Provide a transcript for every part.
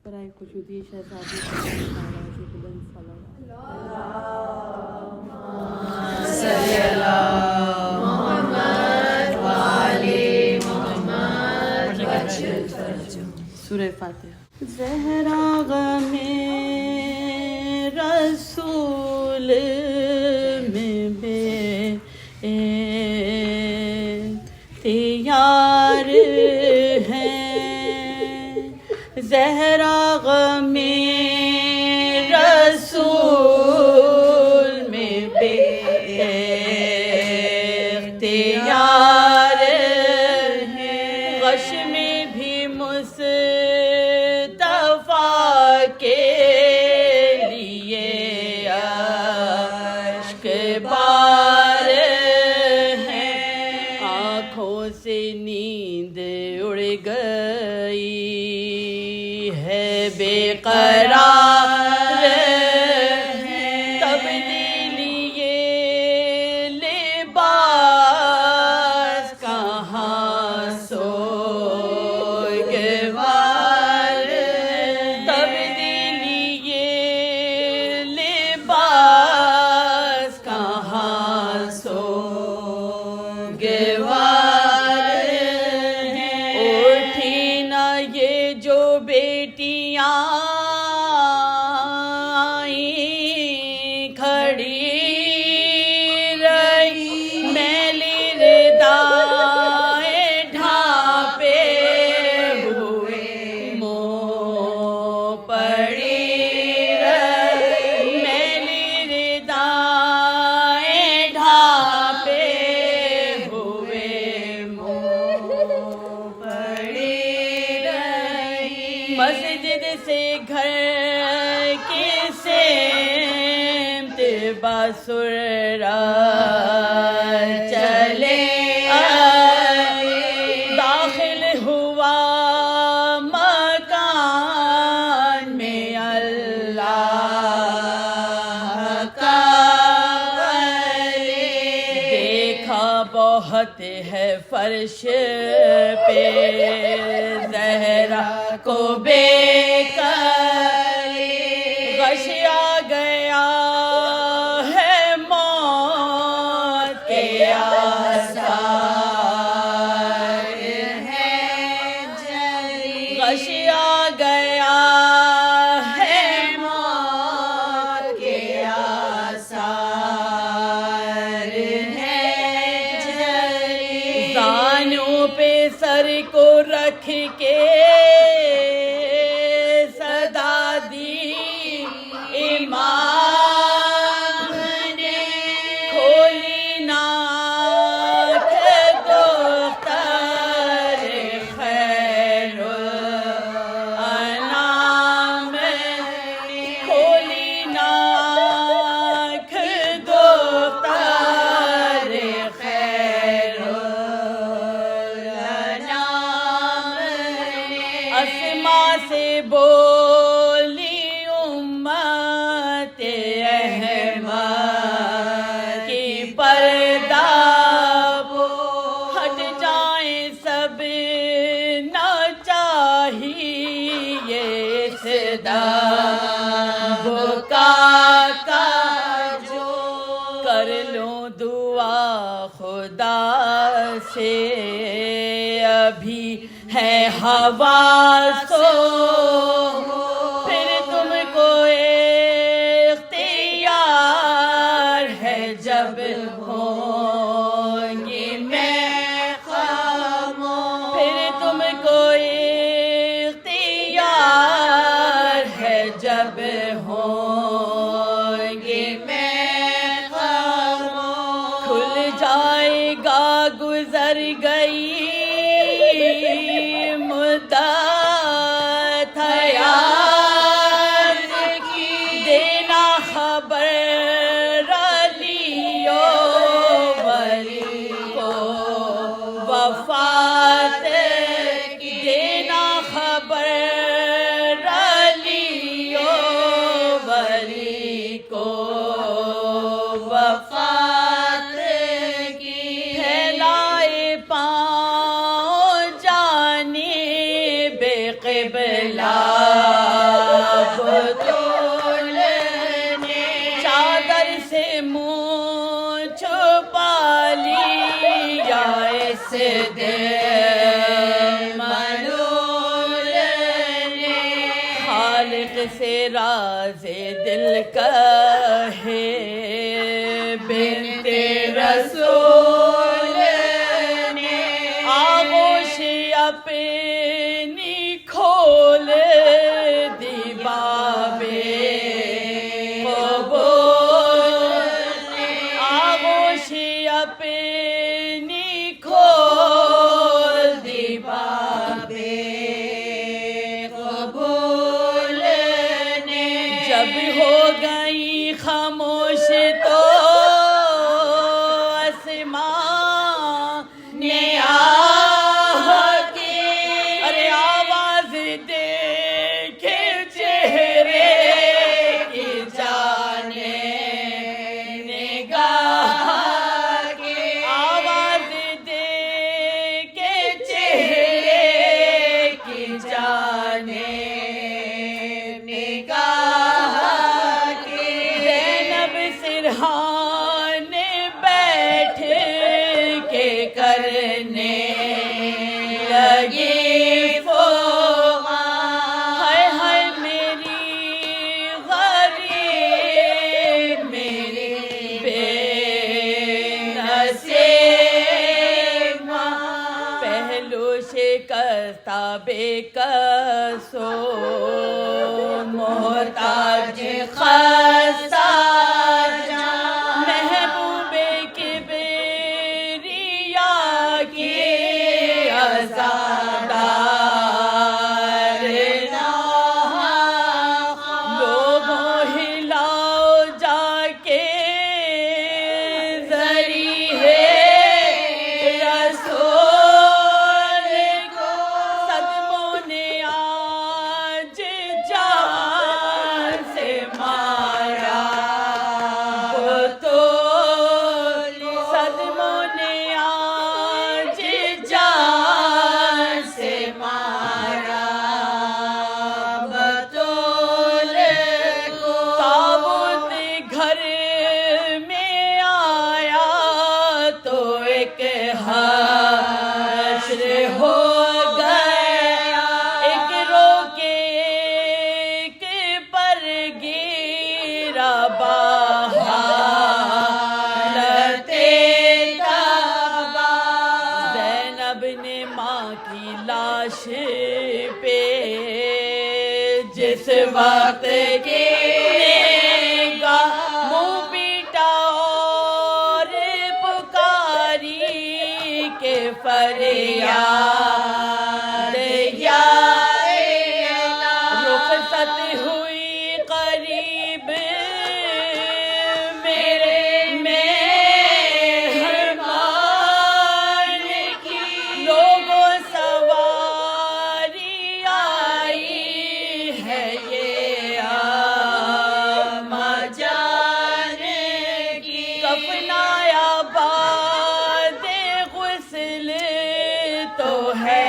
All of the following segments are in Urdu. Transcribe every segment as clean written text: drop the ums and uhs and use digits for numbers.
برائے خشودی شہزادی آواز بلند سورہ فاتحہ۔ زہرا غم رسول میں بے اختیار ہے، زہرا غم رسول میں بے اختیار ہے، غش میں بھی مصطفیٰ کے لیے اشک بار ہے، آنکھوں سے نیند اڑ گئی ہے، بے قرار ہے، تبدیلی یہ لباس کہاں سوگوار، تبدیلی یہ لباس کہاں سوگوار، اٹھی نہ یہ جو بیٹیاں آئیں، کھڑی رہی میلی ردائیں ڈھانپے ہوئے، منہ پڑی رہی میلی ردائیں ڈھانپے ہوئے، منہ پڑی رہی، مسجد سے گھر کی سمت بسرا چلے آئے، داخل ہوا مکان میں اللہ کا ولی، دیکھا بہت ہے فرش پہ زہرا کو بے قراری، غش آ گیا ہے موت کے آثار ہیں جلی، غش آ گیا ہے موت کے آثار ہیں جلی، زانوں پہ سر کو رکھ کے صدا دی امام نے، کھولی ناک دختر خیر الانام نے، کھولی ناک دختر خیر الانام نے، اسما سے بولی امت احمد کی پردہ ہٹ جائیں سب، نہ چاہیے اس دم بکا کا، جو کر لوں دعا خدا سے ابھی ہے حواسو، پھر تم کو اختیار ہے، جب ہوں گی میں خاموش، پھر تم کو اختیار ہے، جب ہوں گی میں خاموش، کھل جائے گا گزر گئی مدت قاصد ملول نے خالق سے راز دل کہے بنت رسول نے آغوش اپنی کھول دی بابے قبول نے آغوش اپنی کھول دی بابے قبول نے جب ہو گئی خاموش تو بیٹھ کے کرنے لگی ہائے ہائے میری غریب میری بے نصیب پہلو شکستہ بے کسو محتاج خستہ لاش پہ جس وقت کی نگاہ منہ پیٹا اور پکاری کے فریاد یا رخصت ہوئی قریب میرے مہربان کی لوگوں سواری آئی ہے یہ آماں جانے کی کفنایا بعد غسل تو ہے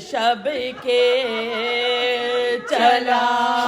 شب کے چلا